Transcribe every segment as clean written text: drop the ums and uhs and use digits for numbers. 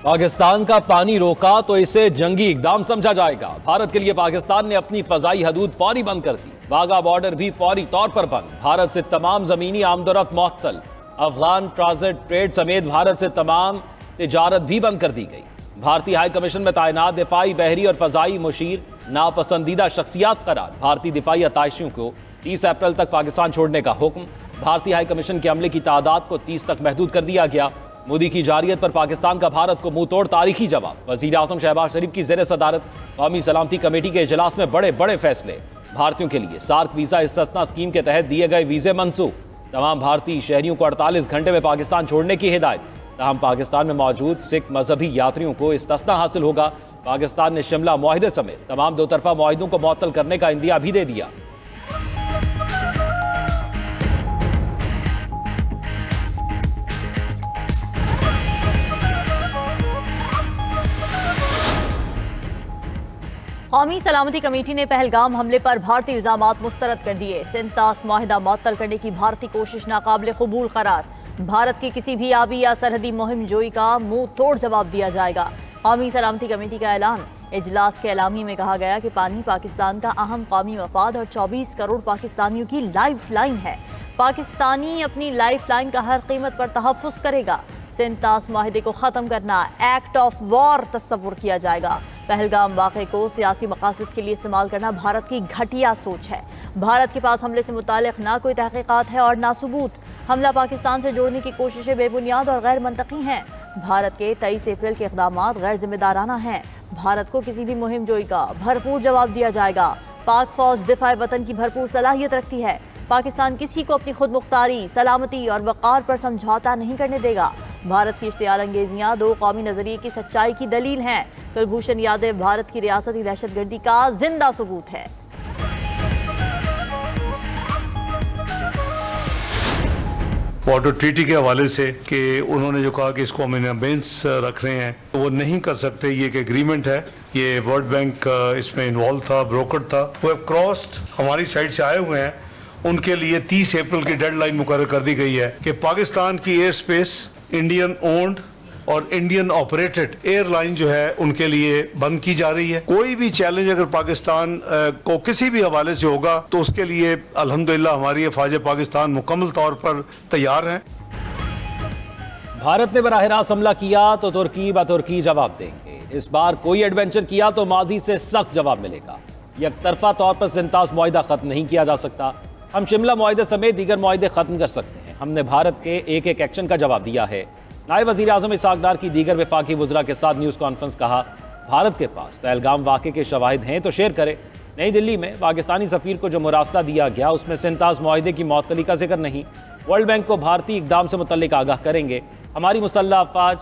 पाकिस्तान का पानी रोका तो इसे जंगी इकदाम समझा जाएगा। भारत के लिए पाकिस्तान ने अपनी फजाई हदूद फौरी बंद कर दी। वाघा बॉर्डर भी फौरी तौर पर बंद। भारत से तमाम जमीनी आमदोरफ्त मुअत्तल। अफगान ट्रांजिट ट्रेड समेत भारत से तमाम तिजारत भी बंद कर दी गई। भारतीय हाई कमीशन में तैनात दिफाई, बहरी और फजाई मुशीर नापसंदीदा शख्सियात करार। भारतीय दिफाई अताशियों को 30 अप्रैल तक पाकिस्तान छोड़ने का हुक्म। भारतीय हाई कमीशन के अमले की तादाद को 30 तक महदूद कर दिया गया। मोदी की जारियत पर पाकिस्तान का भारत को मुंह तोड़ तारीखी जवाब। वजीर आजम शहबाज शरीफ की जेर सदारत कौमी सलामती कमेटी के इजलास में बड़े बड़े फैसले। भारतीयों के लिए सार्क वीजा इस्तिस्ना स्कीम के तहत दिए गए वीजे मनसूख। तमाम भारतीय शहरियों को 48 घंटे में पाकिस्तान छोड़ने की हिदायत। तमाम पाकिस्तान में मौजूद सिख मजहबी यात्रियों को इस्तिस्ना हासिल होगा। पाकिस्तान ने शिमला मुआहिदे समेत तमाम दोतरफा मुआहिदों को मुअत्तल करने का इंदिया भी दे दिया। कौमी सलामती कमेटी ने पहलगाम हमले पर भारतीय इल्जामात मुस्तरद कर दिए। सिंतास मुआहिदा मुअत्तल करने की भारतीय कोशिश नाकाबिल कबूल करार। भारत की किसी भी आबी या सरहदी मुहिम जोई का मुंह तोड़ जवाब दिया जाएगा। कौमी सलामती कमेटी का ऐलान। इजलास के एलामी में कहा गया कि पानी पाकिस्तान का अहम कौमी मफाद और 24 करोड़ पाकिस्तानियों की लाइफ लाइन है। पाकिस्तानी अपनी लाइफ लाइन का हर कीमत पर तहफ़्फ़ुज़ करेगा। सिंतास मुआहिदे को ख़त्म करना एक्ट ऑफ वॉर तस्वुर किया जाएगा। पहलगाम वाक़े को सियासी मकासद के लिए इस्तेमाल करना भारत की घटिया सोच है। भारत के पास हमले से मुतालिक ना कोई तहक़ीक़ात है और ना सबूत। हमला पाकिस्तान से जोड़ने की कोशिशें बेबुनियाद और गैर मंतकी हैं। भारत के 23 अप्रैल के इक़दामात गैर जिम्मेदाराना हैं। भारत को किसी भी मुहिम जोई का भरपूर जवाब दिया जाएगा। पाक फौज दिफाए वतन की भरपूर सलाहियत रखती है। पाकिस्तान किसी को अपनी खुद मुख्तारी, सलामती और वक़ार पर समझौता नहीं करने देगा। भारत की इश्तियाल अंगेजियाँ दो कौमी नजरिए की सच्चाई की दलील हैं। कुलभूषण यादव भारत की रियासती दहशतगर्दी का जिंदा सबूत है। वाटर ट्रीटी के हवाले से कि उन्होंने जो कहा कि इसको हम अमेंडमेंट्स रख रहे हैं, तो वो नहीं कर सकते। ये एक एग्रीमेंट है, ये वर्ल्ड बैंक इसमें इन्वॉल्व था, ब्रोकर था, वो क्रॉस्ड हमारी साइड से आए हुए हैं। उनके लिए 30 अप्रैल की डेडलाइन मुकर्रर कर दी गई है कि पाकिस्तान की एयर स्पेस इंडियन ओन्ड और इंडियन ऑपरेटेड एयरलाइन जो है उनके लिए बंद की जा रही है। कोई भी चैलेंज अगर पाकिस्तान को किसी भी हवाले से होगा तो उसके लिए अल्हम्दुलिल्लाह हमारी फौज पाकिस्तान मुकम्मल तौर पर तैयार है। भारत ने बराह रास्त हमला किया तो तुर्की बतुर्की जवाब देंगे। इस बार कोई एडवेंचर किया तो माजी से सख्त जवाब मिलेगा। यकतरफा तौर पर सिंतास मुआहिदा खत्म नहीं किया जा सकता। हम शिमला मुआहिदे समेत दीगर मुआहिदे खत्म कर सकते हैं। हमने भारत के एक एक एक्शन का जवाब दिया है। नायब वज़ीर आज़म इसहाक़ डार की दीगर वफाकी वज़रा के साथ न्यूज़ कॉन्फ्रेंस। कहा, भारत के पास पहलगाम वाक़े के शवाहिद हैं तो शेयर करे। नई दिल्ली में पाकिस्तानी सफ़ीर को जो मुरासला दिया गया उसमें सिंतास मुआहिदे की मुअत्तली का जिक्र नहीं। वर्ल्ड बैंक को भारतीय इक़दाम से मुतल्लिक़ आगाह करेंगे। हमारी मुसल्लह अफ़वाज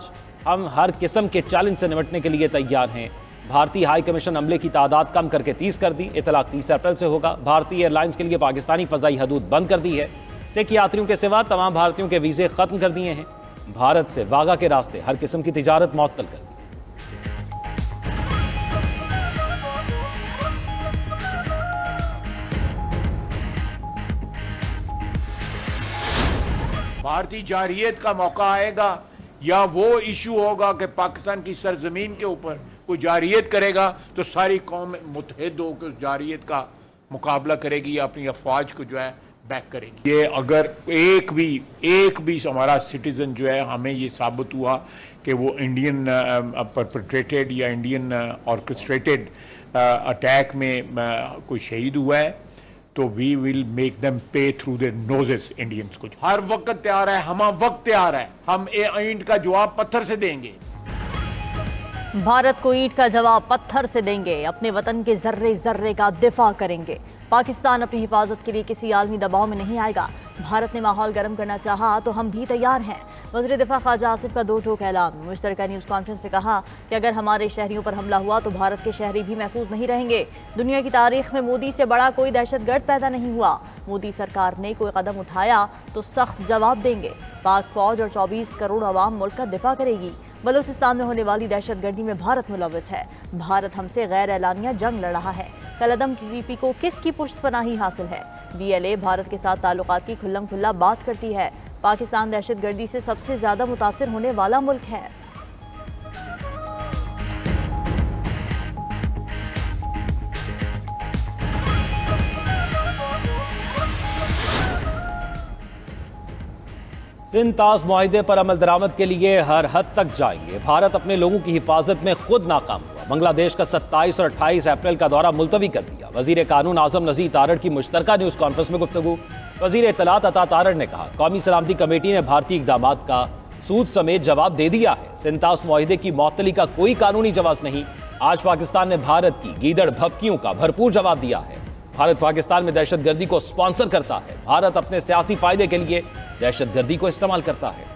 हम हर किस्म के चैलेंज से निपटने के लिए तैयार हैं। भारतीय हाई कमीशन अमले की तादाद कम करके 30 कर दी। इतलाक़ 30 अप्रैल से होगा। भारतीय एयरलाइंस के लिए पाकिस्तानी फ़ज़ाई हदूद बंद कर दी है। सिख यात्रियों के सिवा तमाम भारतीयों के वीज़े ख़त्म कर दिए हैं। भारत से वाघा के रास्ते हर किस्म की तिजारत मुअत्तल कर दी। भारतीय जारियत का मौका आएगा या वो इशू होगा कि पाकिस्तान की सरजमीन के ऊपर कोई जारियत करेगा तो सारी कौम मुत्तहिद होकर उस जारियत का मुकाबला करेगी या अपनी अफवाज को जो है बैक करेगी। ये अगर एक भी हमारा सिटीजन जो है हमें ये साबित हुआ कि वो इंडियन परपेट्रेटेड या इंडियन ऑर्केस्ट्रेटेड अटैक में कोई शहीद हुआ है तो वी विल मेक देम पे थ्रू देयर नोजेस। इंडियंस को हर वक्त तैयार है, हम वक्त तैयार है। हम ईंट का जवाब पत्थर से देंगे। भारत को ईंट का जवाब पत्थर से देंगे। अपने वतन के जर्रे जर्रे का दिफा करेंगे। पाकिस्तान अपनी हिफाजत के लिए किसी आलमी दबाव में नहीं आएगा। भारत ने माहौल गर्म करना चाहा तो हम भी तैयार हैं। वज़ीर दिफा ख्वाजा आसिफ का दो टोक ऐलान। मुश्तरका न्यूज़ कॉन्फ्रेंस में कहा कि अगर हमारे शहरियों पर हमला हुआ तो भारत के शहरी भी महफूज नहीं रहेंगे। दुनिया की तारीख में मोदी से बड़ा कोई दहशतगर्द पैदा नहीं हुआ। मोदी सरकार ने कोई कदम उठाया तो सख्त जवाब देंगे। पाक फौज और 24 करोड़ अवाम मुल्क का दिफा करेगी। बलूचिस्तान में होने वाली दहशतगर्दी में भारत मुलव्वस है। भारत हमसे गैर एलानिया जंग लड़ रहा है। कलअदम टीडीपी को किसकी पुष्टपनाही हासिल है? बीएलए भारत के साथ ताल्लुकात की खुल्लम खुल्ला बात करती है। पाकिस्तान दहशतगर्दी से सबसे ज्यादा मुतासिर होने वाला मुल्क है। सिंध ताश मुआहिदे पर अमल दरामद के लिए हर हद तक जाएंगे। भारत अपने लोगों की हिफाजत में खुद नाकाम हुआ। बांग्लादेश का 27 और 28 अप्रैल का दौरा मुलतवी कर दिया। वजीर कानून आजम नज़ीर तारड़ की मुश्तरका न्यूज़ कॉन्फ्रेंस में गुफ्तगू। वजीर इत्तलात अता तारड़ ने कहा, कौमी सलामती कमेटी ने भारतीय इक़दाम का सूद समेत जवाब दे दिया है। सिंध ताश मुआहिदे की मअतली का कोई कानूनी जवाब नहीं। आज पाकिस्तान ने भारत की गीदड़ भभकियों का भरपूर जवाब दिया है। भारत पाकिस्तान में दहशतगर्दी को स्पॉन्सर करता है। भारत अपने सियासी फायदे के लिए दहशतगर्दी को इस्तेमाल करता है।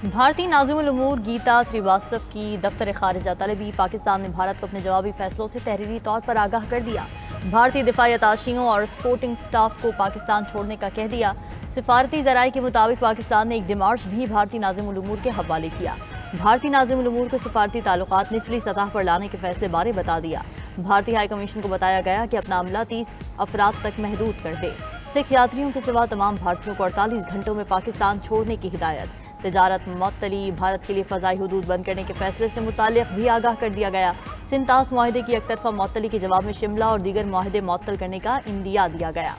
भारतीय नाज़िमुल उमूर गीता श्रीवास्तव की दफ्तर खारिजा तलबी। पाकिस्तान ने भारत को अपने जवाबी फैसलों से तहरीरी तौर पर आगाह कर दिया। भारतीय दिफाई अताशियों और स्पोर्टिंग स्टाफ को पाकिस्तान छोड़ने का कह दिया। सिफारती ज़राए के मुताबिक पाकिस्तान ने एक डिमार्च भी भारतीय नाज़िमुल उमूर के हवाले किया। भारतीय नाज़िमुल उमूर को सिफारती ताल्लुकात निचली सतह पर लाने के फैसले बारे बता दिया। भारतीय हाई कमीशन को बताया गया कि अपना अमला 30 अफराद तक महदूद कर दे। सिख यात्रियों के सिवा तमाम भारतीयों को 48 घंटों में पाकिस्तान छोड़ने की हिदायत। तिजारत मअतली, भारत के लिए फ़ज़ाई हुदूद बंद करने के फैसले से मुताल्लिक़ भी आगाह कर दिया गया। सिंध ताश मुआहिदे की एकतरफा मअतली के जवाब में शिमला और दीगर मुआहिदे मुअत्तल करने का इंदिया दिया गया।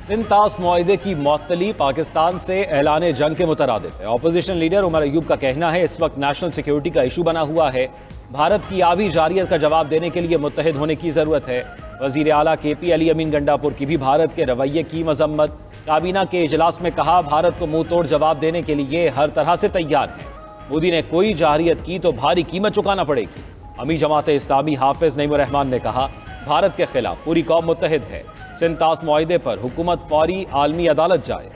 सिंध ताश मुआहिदे की मुअत्तली पाकिस्तान से ऐलान जंग के मुतरादिफ है। अपोजिशन लीडर उमर अयूब का कहना है, इस वक्त नेशनल सिक्योरिटी का इशू बना हुआ है। भारत की आबी जारियत का जवाब देने के लिए मुत्तहिद होने की जरूरत है। वजीर आला KP अली अमीन गंडापुर की भी भारत के रवैये की मजम्मत। काबीना के इजलास में कहा, भारत को मुंह तोड़ जवाब देने के लिए हर तरह से तैयार है। मोदी ने कोई जारियत की तो भारी कीमत चुकाना पड़ेगी। अमीर जमात इस्लामी हाफिज नईमुर रहमान ने कहा, भारत के खिलाफ पूरी कौम मुत्तहिद है। सिंध ताश मुआहिदे पर हुकूमत फौरी आलमी अदालत जाए।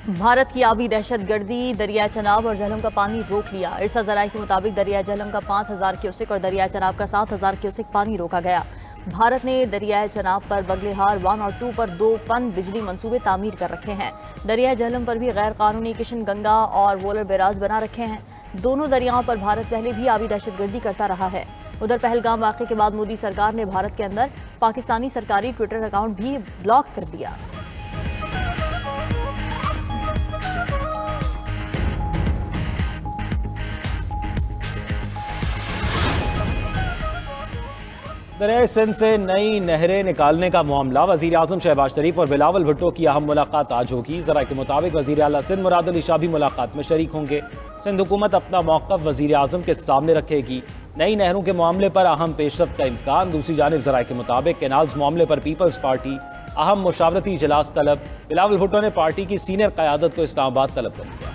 भारत की आबी दहशतगर्दी, दरिया चनाब और झेलम का पानी रोक लिया। इरसा ज़राए के मुताबिक दरिया झेलम का 5000 क्यूसेक और दरिया चनाब का 7000 क्यूसेक पानी रोका गया। भारत ने दरियाए चनाब पर बगलेहार 1 और 2 पर 2 पन बिजली मंसूबे तामीर कर रखे हैं। दरिया झेलम पर भी गैर कानूनी किशन गंगा और वोलर बैराज बना रखे हैं। दोनों दरियाओं पर भारत पहले भी आबी दहशतगर्दी करता रहा है। उधर पहलगाम वाक़े के बाद मोदी सरकार ने भारत के अंदर पाकिस्तानी सरकारी ट्विटर अकाउंट भी ब्लॉक कर दिया। दरियाए सिंध से नई नहरें निकालने का मामला। वज़ीर आज़म शहबाज शरीफ और बिलावल भुट्टो की अहम मुलाकात आज होगी। ज़राए के मुताबिक वज़ीर आला सिंध मुराद अली शाह भी मुलाकात में शरीक होंगे। सिंध हुकूमत अपना मौक़िफ़ वज़ीर आज़म के सामने रखेगी। नई नहरों के मामले पर अहम पेशरफ्त का इम्कान। दूसरी जानिब ज़राए के मुताबिक कैनाल्स मामले पर पीपल्स पार्टी अहम मुशावरती इजलास तलब। बिलावल भुट्टो ने पार्टी की सीनियर क़यादत को इस्लामाबाद तलब कर दिया।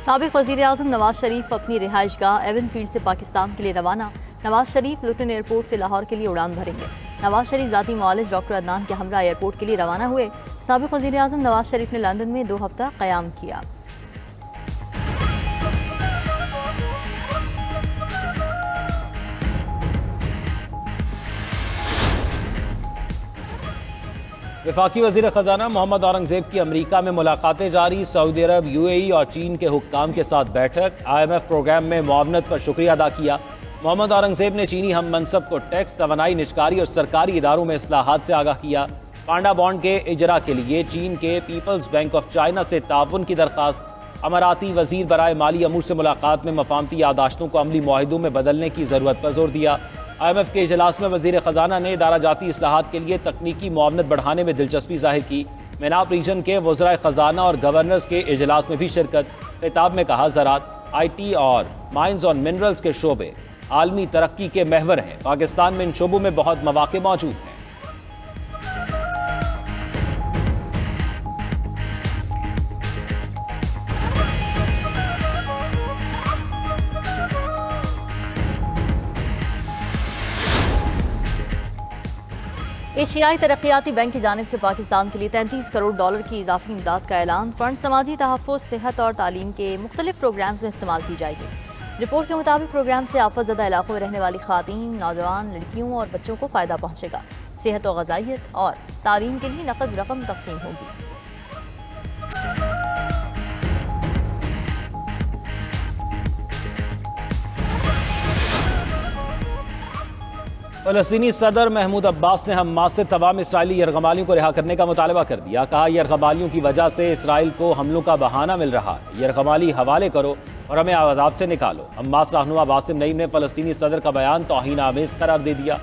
साबिक़ वज़ीर आज़म नवाज शरीफ अपनी रिहाइशगाह एवन फील्ड से पाकिस्तान के लिए रवाना। नवाज शरीफ लुटन एयरपोर्ट से लाहौर के लिए उड़ान भरेंगे। नवाज शरीफ ज़ाती मुआलिज डॉक्टर अदनान के हमरा एयरपोर्ट के लिए रवाना हुए। साबिक़ वज़ीर आज़म नवाज शरीफ ने लंदन में 2 हफ्ता क़याम किया। वफाकी वज़ीर ख़जाना मोहम्मद औरंगज़ेब की अमरीका में मुलाकातें जारी। सऊदी अरब, UAE और चीन के हुक्काम के साथ बैठक। IMF प्रोग्राम में मुआवनत पर शुक्रिया अदा किया। मोहम्मद औरंगज़ेब ने चीनी हम मनसब को टैक्स, तवानाई, निजकारी और सरकारी इदारों में इस्लाहात से आगाह किया। पांडा बॉन्ड के इजरा के लिए चीन के पीपल्स बैंक ऑफ चाइना से ताउन की दरख्वास्त। अमाराती वज़ीर बराए माली अमूर से मुलाकात में मफामती यादाश्तों को अमली मुआहिदों में बदलने की ज़रूरत पर जोर दिया। IMF के इजलास में वज़ीर ख़जाना ने इदारा जाती इस्लाहात के लिए तकनीकी मुआवनत बढ़ाने में दिलचस्पी ज़ाहिर की। मेनाप रीजन के वज़राए ख़जाना और गवर्नर्स के इजलास में भी शिरकत। खिताब में कहा, ज़राअत, IT और माइंस और मिनरल्स के शोबे आलमी तरक्की के महवर हैं। पाकिस्तान में इन शोबों में बहुत मौक़े मौजूद हैं। एशियाई तरक्याती बैंक की जानिब से पाकिस्तान के लिए $33 करोड़ की इजाफी इमदाद का ऐलान। फंड समाजी तहफ़्फ़ुज़, सेहत और तालीम के मुख्तलिफ प्रोग्राम्स में इस्तेमाल की जाएगी। रिपोर्ट के मुताबिक प्रोग्राम से आफतज़दा इलाकों में रहने वाली ख़वातीन, नौजवान, लड़कियों और बच्चों को फ़ायदा पहुँचेगा। सेहत और ग़ज़ाइयत और तालीम के लिए नकद रकम तक़सीम होगी। फ़लस्तीनी सदर महमूद अब्बास ने हमास से तमाम इसराइली यरगमालियों को रिहा करने का मुतालबा कर दिया। कहा, यरगमालियों की वजह से इसराइल को हमलों का बहाना मिल रहा है। यरगमाली हवाले करो और हमें आज़ाद से निकालो। हमास रहनुमा बासिम नईम ने फ़लस्तीनी सदर का बयान तौहीन आमेज़ करार दे दिया।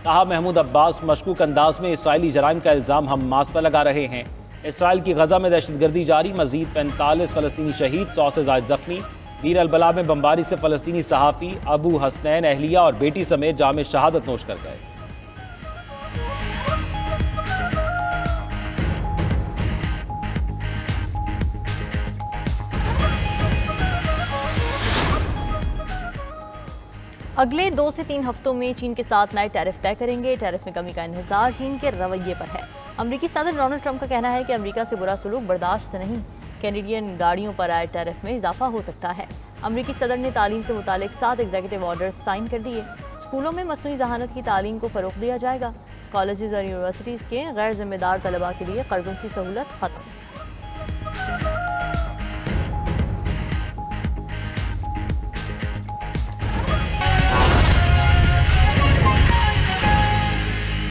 कहा, महमूद अब्बास मशकूक अंदाज में इसराइली जराइम का इल्ज़ाम हमास पर लगा रहे हैं। इसराइल की गजा में दहशतगर्दी जारी, मजीद 45 फ़लस्तीनी शहीद, 100 से ज़ायद जख्मी। वीर अलबला में बमबारी से फ़लस्तीनी सहाफ़ी अबू हसनैन अहलिया और बेटी समेत जाम शहादत नोश कर गए। अगले 2 से 3 हफ्तों में चीन के साथ नए टैरिफ तय करेंगे। टैरिफ में कमी का इंहिसार चीन के रवैये पर है। अमेरिकी सदर डोनाल्ड ट्रंप का कहना है कि अमेरिका से बुरा सलूक बर्दाश्त नहीं। कैनेडियन गाड़ियों पर आए टैरिफ में इजाफा हो सकता है। अमेरिकी सदर ने तालीम से मुतालिक 7 एग्जीक्यूटिव ऑर्डर्स साइन कर दिए। स्कूलों में मसनूई जहानत की तालीम को फ़रोग़ दिया जाएगा। कॉलेजेस और यूनिवर्सिटीज़ के गैर जिम्मेदार तलबा के लिए कर्ज़ों की सहूलत खत्म।